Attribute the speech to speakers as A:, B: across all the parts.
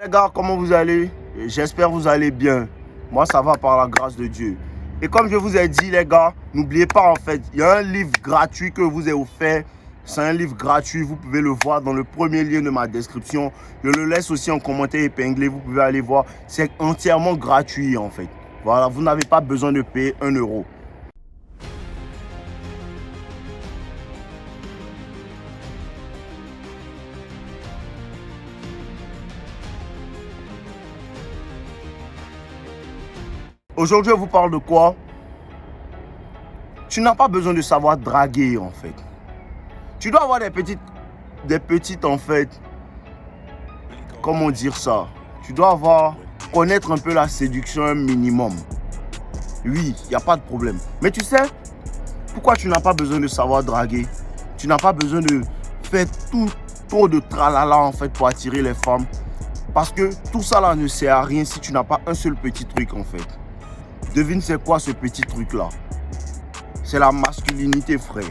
A: Les gars, comment vous allez? J'espère que vous allez bien. Moi, ça va par la grâce de Dieu. Et comme je vous ai dit, les gars, n'oubliez pas, en fait, il y a un livre gratuit que je vous ai offert. C'est un livre gratuit, vous pouvez le voir dans le premier lien de ma description. Je le laisse aussi en commentaire épinglé, vous pouvez aller voir. C'est entièrement gratuit, en fait. Voilà, vous n'avez pas besoin de payer 1 euro. Aujourd'hui, je vous parle de quoi? Tu n'as pas besoin de savoir draguer, en fait. Tu dois avoir des petites, en fait, comment dire ça? Tu dois connaître un peu la séduction, un minimum. Oui, il n'y a pas de problème. Mais tu sais, pourquoi tu n'as pas besoin de savoir draguer? Tu n'as pas besoin de faire trop de tralala, en fait, pour attirer les femmes. Parce que tout ça, là, ne sert à rien si tu n'as pas un seul petit truc, en fait. Devine c'est quoi ce petit truc là? C'est la masculinité, frère.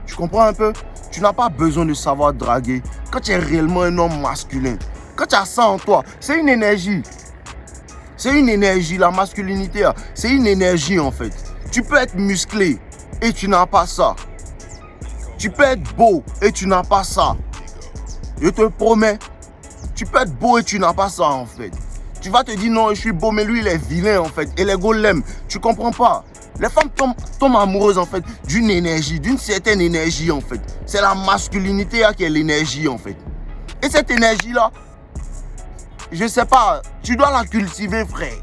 A: Tu comprends un peu? Tu n'as pas besoin de savoir draguer. Quand tu es réellement un homme masculin, quand tu as ça en toi, c'est une énergie. C'est une énergie, la masculinité, c'est une énergie en fait. Tu peux être musclé et tu n'as pas ça. Tu peux être beau et tu n'as pas ça. Je te promets, tu peux être beau et tu n'as pas ça en fait. Tu vas te dire non, je suis beau, mais lui il est vilain en fait. Et les gars l'aiment. Tu comprends pas? Les femmes tombent amoureuses en fait d'une énergie, d'une certaine énergie en fait. C'est la masculinité qui est l'énergie en fait. Et cette énergie là, je sais pas, tu dois la cultiver, frère.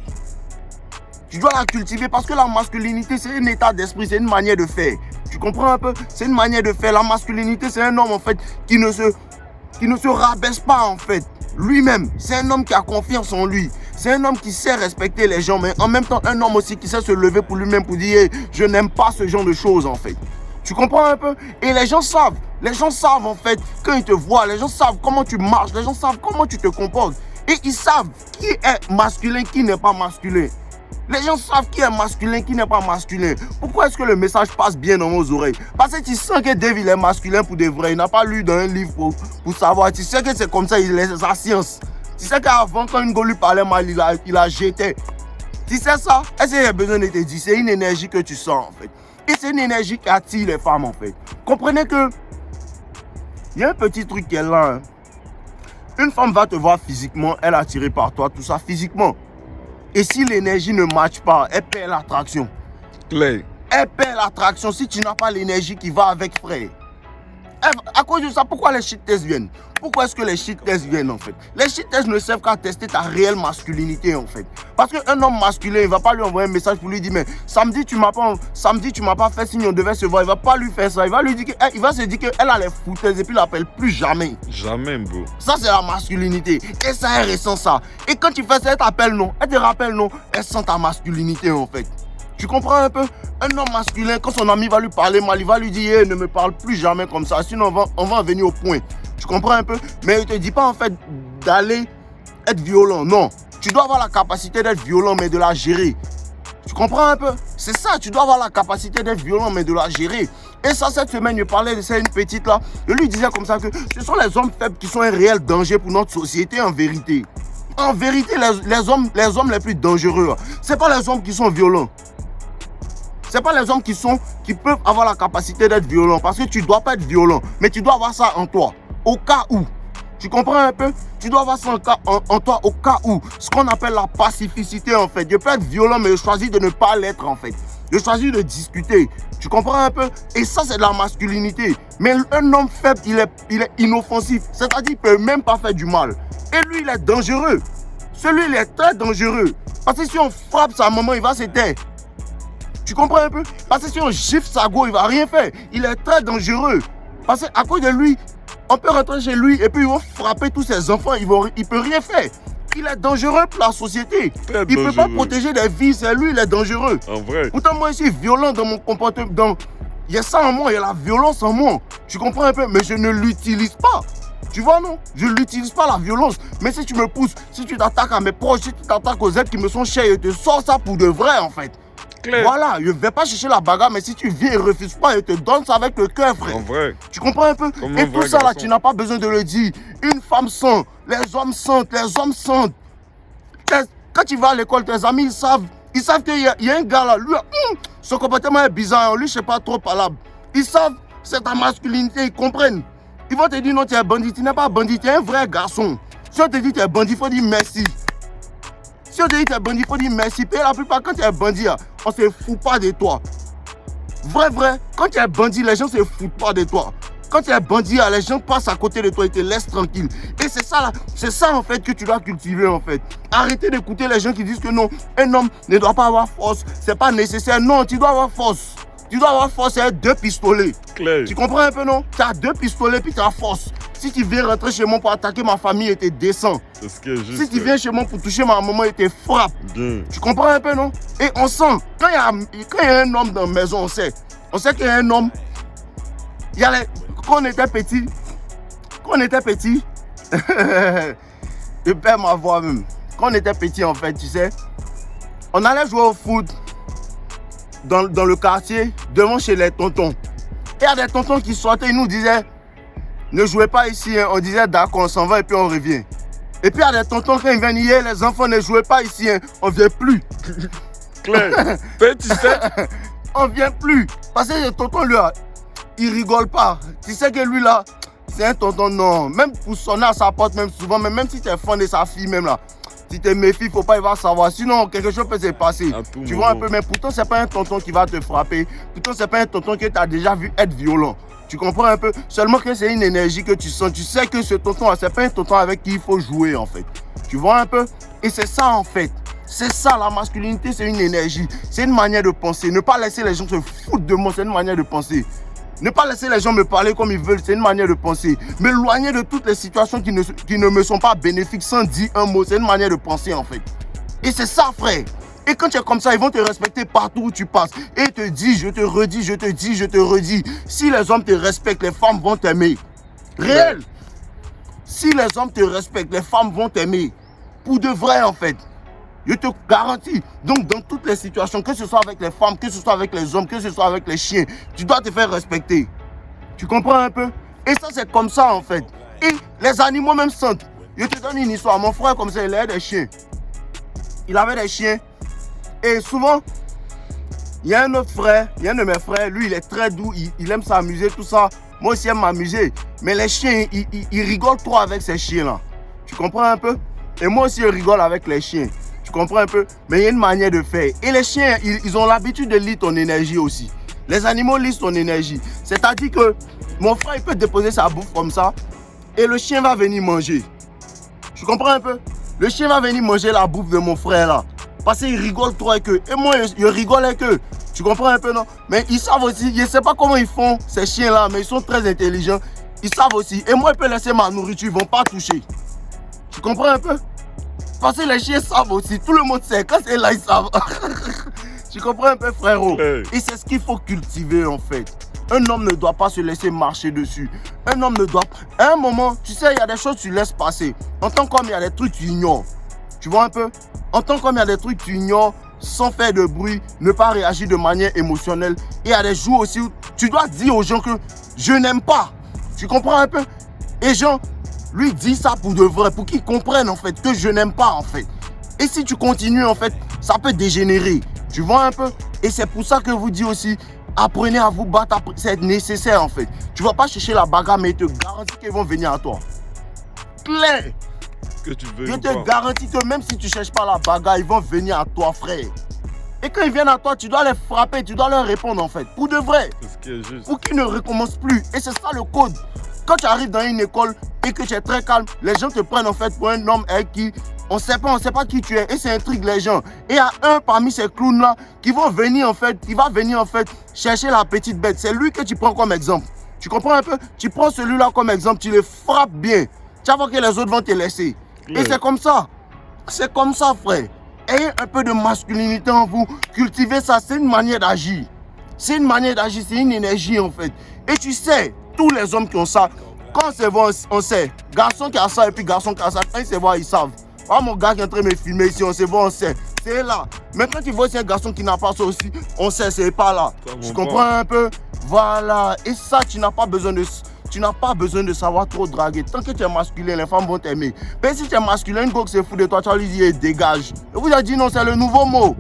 A: Tu dois la cultiver parce que la masculinité c'est un état d'esprit, c'est une manière de faire. Tu comprends un peu? C'est une manière de faire. La masculinité c'est un homme en fait qui ne se rabaisse pas en fait. Lui-même, c'est un homme qui a confiance en lui. C'est un homme qui sait respecter les gens, mais en même temps, un homme aussi qui sait se lever pour lui-même pour dire hey, je n'aime pas ce genre de choses en fait. Tu comprends un peu? Et les gens savent en fait, quand ils te voient, les gens savent comment tu marches, les gens savent comment tu te comportes. Et ils savent qui est masculin, qui n'est pas masculin. Les gens savent qui est masculin, qui n'est pas masculin. Pourquoi est-ce que le message passe bien dans vos oreilles? Parce que tu sens que Dave il est masculin pour de vrai. Il n'a pas lu dans un livre pour savoir. Tu sais que c'est comme ça, il est sa science. Tu sais qu'avant, quand une go lui parlait mal, il a jeté. Tu sais ça? Est-ce qu'il y a besoin de te dire? C'est une énergie que tu sens en fait. Et c'est une énergie qui attire les femmes en fait. Comprenez que il y a un petit truc qui est là. Hein. Une femme va te voir physiquement, elle est attirée par toi, tout ça physiquement. Et si l'énergie ne matche pas, elle perd l'attraction.
B: Clay.
A: Elle perd l'attraction si tu n'as pas l'énergie qui va avec, frère. À cause de ça, pourquoi les shit tests viennent? Pourquoi est-ce que les shit tests viennent en fait? Les shit tests ne servent qu'à tester ta réelle masculinité en fait. Parce qu'un homme masculin, il ne va pas lui envoyer un message pour lui dire mais samedi tu m'as pas fait signe, on devait se voir. Il ne va pas lui faire ça. Il va se dire qu'elle a les foutaises et puis il l'appelle plus jamais.
B: Jamais, bro.
A: Ça c'est la masculinité. Et ça, elle ressent ça. Et quand tu fais ça, elle t'appelle non. Elle te rappelle non. Elle sent ta masculinité en fait. Tu comprends un peu? Un homme masculin, quand son ami va lui parler mal, il va lui dire hey, ne me parle plus jamais comme ça, sinon on va en venir au point. Tu comprends un peu? Mais il ne te dit pas en fait d'aller être violent. Non. Tu dois avoir la capacité d'être violent, mais de la gérer. Tu comprends un peu? C'est ça, tu dois avoir la capacité d'être violent, mais de la gérer. Et ça, cette semaine, je parlais de ça, une petite là. Je lui disais comme ça que ce sont les hommes faibles qui sont un réel danger pour notre société en vérité. En vérité, les hommes les plus dangereux, ce n'est pas les hommes qui sont violents. Ce n'est pas les hommes qui peuvent avoir la capacité d'être violents. Parce que tu ne dois pas être violent. Mais tu dois avoir ça en toi. Au cas où. Tu comprends un peu? Tu dois avoir ça en toi au cas où. Ce qu'on appelle la pacificité en fait. Je peux être violent mais je choisis de ne pas l'être en fait. Je choisis de discuter. Tu comprends un peu? Et ça c'est de la masculinité. Mais un homme faible, il est inoffensif. C'est-à-dire qu'il ne peut même pas faire du mal. Et lui il est dangereux. Celui il est très dangereux. Parce que si on frappe sa maman, il va se taire. Tu comprends un peu? Parce que si on gifle sa go, il ne va rien faire. Il est très dangereux. Parce qu'à cause de lui, on peut rentrer chez lui et puis ils vont frapper tous ses enfants. Il ne peut rien faire. Il est dangereux pour la société. Il ne peut pas protéger des vies. C'est lui, il est dangereux.
B: En vrai.
A: Pourtant, moi, je suis violent dans mon comportement. Il y a ça en moi, il y a la violence en moi. Tu comprends un peu? Mais je ne l'utilise pas. Tu vois, non? Je ne l'utilise pas, la violence. Mais si tu me pousses, si tu t'attaques à mes proches, si tu t'attaques aux êtres qui me sont chers, je te sors ça pour de vrai, en fait. Claire. Voilà, je ne vais pas chercher la bagarre, mais si tu viens et refuses pas, je te donne ça avec le cœur, frère.
B: En vrai.
A: Tu comprends un peu?
B: Comme
A: et tout ça, là, tu n'as pas besoin de le dire. Une femme sans Les hommes sentent, les hommes sentent. Quand tu vas à l'école, tes amis, ils savent qu'il y a un gars là, lui, son comportement est bizarre, lui, je ne sais pas trop parlable. Ils savent, c'est ta masculinité, ils comprennent. Ils vont te dire non, tu es bandit, tu n'es pas bandit, tu es un vrai garçon. Si on te dit tu es bandit, il faut dire merci. Si on te dit tu es bandit, il faut dire merci. Et la plupart, quand tu es bandit, on ne se fout pas de toi. Vrai, quand tu es bandit, les gens ne se foutent pas de toi. Quand tu es bandit, les gens passent à côté de toi et te laissent tranquille. Et c'est ça en fait que tu dois cultiver en fait. Arrêtez d'écouter les gens qui disent que non, un homme ne doit pas avoir force, c'est pas nécessaire. Non, tu dois avoir force. Tu dois avoir force et 2 pistolets.
B: Claire.
A: Tu comprends un peu, non? Tu as 2 pistolets puis tu as force. Si tu viens rentrer chez moi pour attaquer ma famille et te descends.
B: C'est ce qui est juste.
A: Si tu viens chez moi pour toucher ma maman et te frappe.
B: Bien.
A: Tu comprends un peu, non? Et on sent, quand il y a un homme dans la maison, on sait qu'il y a un homme. Quand on était petit, je perds ma voix même. Quand on était petit, en fait, tu sais, on allait jouer au foot dans le quartier, devant chez les tontons. Et il y a des tontons qui sortaient, ils nous disaient, ne jouez pas ici. Hein. On disait, d'accord, on s'en va et puis on revient. Et puis il y a des tontons, quand ils viennent hier, les enfants ne jouez pas ici, hein. On ne vient plus.
B: Claire, tu sais.
A: On ne vient plus. Parce que le tonton, lui, il rigole pas. Tu sais que lui, là, c'est un tonton, non. Même pour sonner à sa porte, même souvent, même si tu es fan de sa fille, même là, si tu te méfies, il ne faut pas, il va savoir. Sinon, quelque chose peut se passer. Tu vois un peu, mais pourtant, ce n'est pas un tonton qui va te frapper. Pourtant, ce n'est pas un tonton que tu as déjà vu être violent. Tu comprends un peu? Seulement que c'est une énergie que tu sens. Tu sais que ce tonton-là, ce n'est pas un tonton avec qui il faut jouer, en fait. Tu vois un peu? Et c'est ça, en fait. C'est ça, la masculinité, c'est une énergie. C'est une manière de penser. Ne pas laisser les gens se foutre de moi, c'est une manière de penser. Ne pas laisser les gens me parler comme ils veulent, c'est une manière de penser. M'éloigner de toutes les situations qui ne me sont pas bénéfiques sans dire un mot, c'est une manière de penser, en fait. Et c'est ça, frère. Et quand tu es comme ça, ils vont te respecter partout où tu passes. Et ils te disent, je te redis, je te dis, je te redis. Si les hommes te respectent, les femmes vont t'aimer. Réel. Si les hommes te respectent, les femmes vont t'aimer. Pour de vrai, en fait. Je te garantis. Donc, dans toutes les situations, que ce soit avec les femmes, que ce soit avec les hommes, que ce soit avec les chiens, tu dois te faire respecter. Tu comprends un peu? Et ça, c'est comme ça, en fait. Et les animaux même sentent. Je te donne une histoire. Mon frère, comme ça, il avait des chiens. Il avait des chiens. Et souvent, il y a un autre frère, il y a un de mes frères, lui, il est très doux, il aime s'amuser, tout ça. Moi aussi, j'aime m'amuser. Mais les chiens, ils rigolent trop avec ces chiens-là. Tu comprends un peu? Et moi aussi, je rigole avec les chiens. Tu comprends un peu? Mais il y a une manière de faire. Et les chiens, ils ont l'habitude de lire ton énergie aussi. Les animaux lisent ton énergie. C'est-à-dire que mon frère, il peut déposer sa bouffe comme ça et le chien va venir manger. Tu comprends un peu? Le chien va venir manger la bouffe de mon frère là. Parce qu'il rigole trop avec eux. Et moi, je rigole avec eux. Tu comprends un peu, non? Mais ils savent aussi, je ne sais pas comment ils font, ces chiens-là, mais ils sont très intelligents. Ils savent aussi. Et moi, je peux laisser ma nourriture, ils ne vont pas toucher. Tu comprends un peu? Parce que les chiens savent aussi. Tout le monde sait. Quand c'est là, ils savent. Tu comprends un peu, frérot? Et c'est ce qu'il faut cultiver, en fait. Un homme ne doit pas se laisser marcher dessus. Un homme ne doit pas... À un moment, tu sais, il y a des choses que tu laisses passer. En tant qu'homme, il y a des trucs que tu ignores. Tu vois un peu? En tant qu'homme, il y a des trucs que tu ignores sans faire de bruit, ne pas réagir de manière émotionnelle. Et il y a des jours aussi où tu dois dire aux gens que je n'aime pas. Tu comprends un peu? Et Jean, lui, dit ça pour de vrai, pour qu'ils comprennent en fait que je n'aime pas en fait. Et si tu continues en fait, ça peut dégénérer. Tu vois un peu? Et c'est pour ça que je vous dis aussi, apprenez à vous battre, c'est nécessaire en fait. Tu ne vas pas chercher la bagarre, mais je te garantis qu'ils vont venir à toi. Clair.
B: Que tu veux.
A: Je te garantis que même si tu ne cherches pas la bagarre, ils vont venir à toi, frère. Et quand ils viennent à toi, tu dois les frapper, tu dois leur répondre en fait. Pour de vrai.
B: C'est ce qui est juste.
A: Pour qu'ils ne recommencent plus. Et c'est ça le code. Quand tu arrives dans une école et que tu es très calme, les gens te prennent en fait pour un homme avec qui on sait pas qui tu es. Et ça intrigue les gens. Et il y a un parmi ces clowns là qui vont venir en fait, qui va venir en fait chercher la petite bête. C'est lui que tu prends comme exemple. Tu comprends un peu? Tu prends celui-là comme exemple, tu le frappes bien. Tu vas voir que les autres vont te laisser. Et c'est comme ça. C'est comme ça, frère. Ayez un peu de masculinité en vous. Cultivez ça, c'est une manière d'agir. C'est une manière d'agir, c'est une énergie en fait. Et tu sais, tous les hommes qui ont ça, quand c'est bon, on sait. Garçon qui a ça et puis garçon qui a ça, quand ils se voient, ils savent. Ah, mon gars qui est en train de me filmer ici, on sait bon, on sait. C'est là. Mais quand tu vois c'est un garçon qui n'a pas ça aussi, on sait, c'est pas là. Tu comprends un peu? Voilà. Et ça, tu n'as pas besoin de... Tu n'as pas besoin de savoir trop draguer. Tant que tu es masculin, les femmes vont t'aimer. Mais si tu es masculin, une go qui se fout de toi, tu vas lui dire dégage. Et vous avez dit non, c'est le nouveau mot.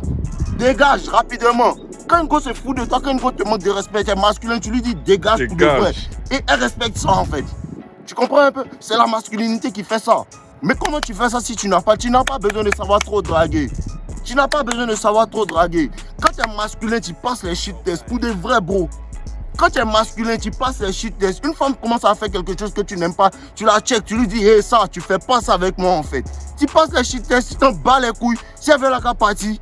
A: Dégage rapidement. Quand une go se fout de toi, quand une go te manque de respect, tu es masculin, tu lui dis dégage pour de vrai. Et elle respecte ça en fait. Tu comprends un peu? C'est la masculinité qui fait ça. Mais comment tu fais ça si tu n'as pas besoin de savoir trop draguer. Tu n'as pas besoin de savoir trop draguer. Quand tu es masculin, tu passes les shit tests pour de vrais bros. Quand tu es masculin, tu passes les shit tests. Une femme commence à faire quelque chose que tu n'aimes pas, tu la check, tu lui dis hey, ça, tu fais pas ça avec moi en fait. Tu passes les shit tests, tu t'en bats les couilles. Si elle veut la partie,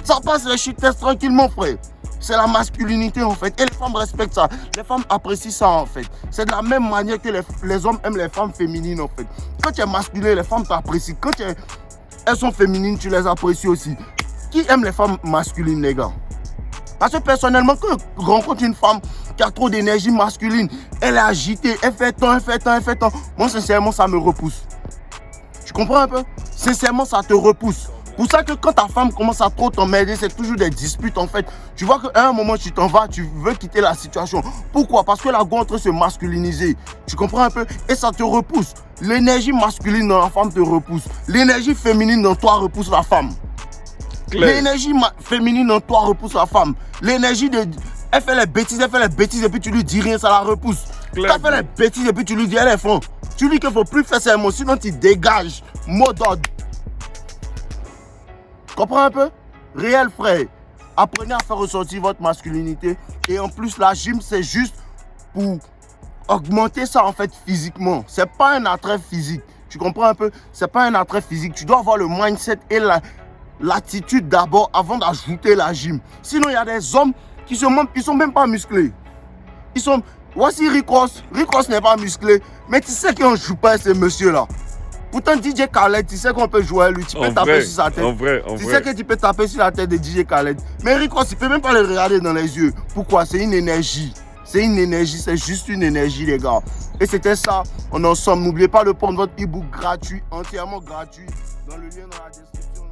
A: ça passe les shit tests tranquillement, frère. C'est la masculinité en fait. Et les femmes respectent ça. Les femmes apprécient ça en fait. C'est de la même manière que les hommes aiment les femmes féminines en fait. Quand tu es masculin, les femmes t'apprécient. Quand elles sont féminines, tu les apprécies aussi. Qui aime les femmes masculines, les gars? Parce que personnellement, quand je rencontre une femme qui a trop d'énergie masculine, elle est agitée, elle fait tant. Moi, sincèrement, ça me repousse. Tu comprends un peu? Sincèrement, ça te repousse. Pour ça que quand ta femme commence à trop t'emmerder, c'est toujours des disputes en fait. Tu vois qu'à un moment, tu t'en vas, tu veux quitter la situation. Pourquoi? Parce que la go est en train de se masculiniser. Tu comprends un peu? Et ça te repousse. L'énergie masculine dans la femme te repousse. L'énergie féminine dans toi repousse la femme. L'énergie féminine en toi repousse la femme. L'énergie de... Elle fait les bêtises et puis tu lui dis rien, ça la repousse. Quand elle fait les bêtises et puis tu lui dis elle est fond. Tu lui dis qu'il ne faut plus faire ces mots, sinon tu dégages. Mot d'ordre. Comprends un peu? Réel frère. Apprenez à faire ressortir votre masculinité. Et en plus la gym c'est juste pour augmenter ça en fait physiquement. C'est pas un attrait physique. Tu comprends un peu? C'est pas un attrait physique. Tu dois avoir le mindset et l'attitude d'abord avant d'ajouter la gym. Sinon, il y a des hommes qui sont même pas musclés. Voici Rick Ross. Rick Ross n'est pas musclé. Mais tu sais qu'on ne joue pas à ces messieurs-là. Pourtant, DJ Khaled, tu sais qu'on peut jouer à lui. Tu peux taper sur sa tête. Tu sais que tu peux taper sur la tête de DJ Khaled. Mais Rick Ross, tu peux même pas le regarder dans les yeux. Pourquoi? C'est une énergie. C'est une énergie. C'est juste une énergie, les gars. Et c'était ça. On est ensemble. N'oubliez pas de prendre votre e-book gratuit, entièrement gratuit, dans le lien dans la description.